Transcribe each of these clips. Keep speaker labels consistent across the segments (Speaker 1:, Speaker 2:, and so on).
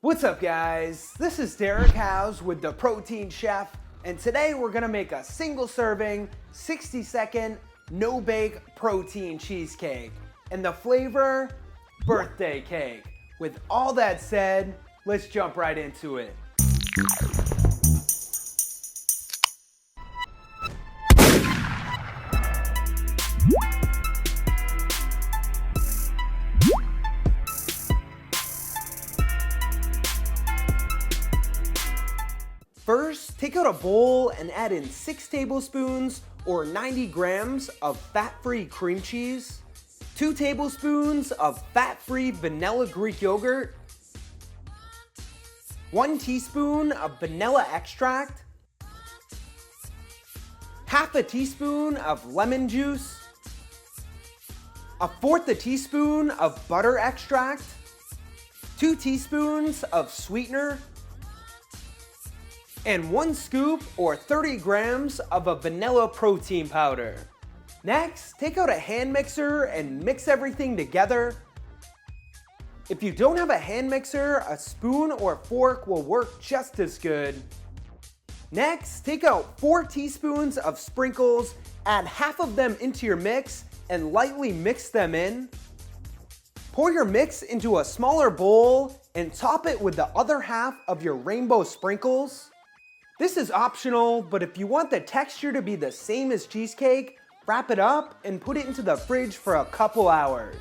Speaker 1: What's up guys? This is Derek House with the Protein Chef, and today we're gonna make a single serving, 60-second, no-bake protein cheesecake. And the flavor, birthday cake. With all that said, let's jump right into it. First, take out a bowl and add in 6 tablespoons or 90 grams of fat-free cream cheese, 2 tablespoons of fat-free vanilla Greek yogurt, 1 teaspoon of vanilla extract, half a teaspoon of lemon juice, 1/4 teaspoon of butter extract, 2 teaspoons of sweetener, and 1 scoop or 30 grams of a vanilla protein powder. Next, take out a hand mixer and mix everything together. If you don't have a hand mixer, a spoon or fork will work just as good. Next, take out 4 teaspoons of sprinkles, add half of them into your mix, and lightly mix them in. Pour your mix into a smaller bowl and top it with the other half of your rainbow sprinkles. This is optional, but if you want the texture to be the same as cheesecake, wrap it up and put it into the fridge for a couple hours.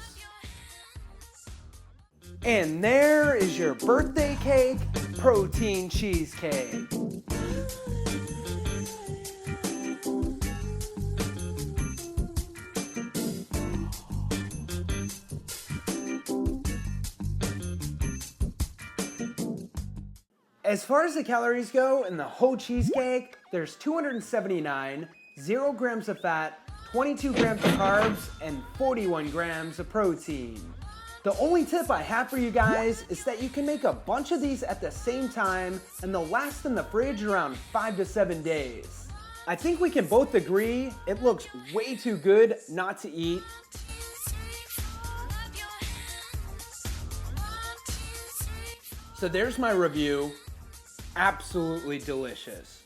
Speaker 1: And there is your birthday cake protein cheesecake. As far as the calories go in the whole cheesecake, there's 279, 0 grams of fat, 22 grams of carbs, and 41 grams of protein. The only tip I have for you guys is that you can make a bunch of these at the same time and they'll last in the fridge around 5 to 7 days. I think we can both agree it looks way too good not to eat. So there's my review. Absolutely delicious.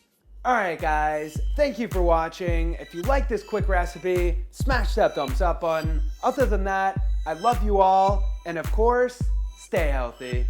Speaker 1: Alright guys, thank you for watching. If you like this quick recipe, smash that thumbs up button. Other than that, I love you all, and of course, stay healthy.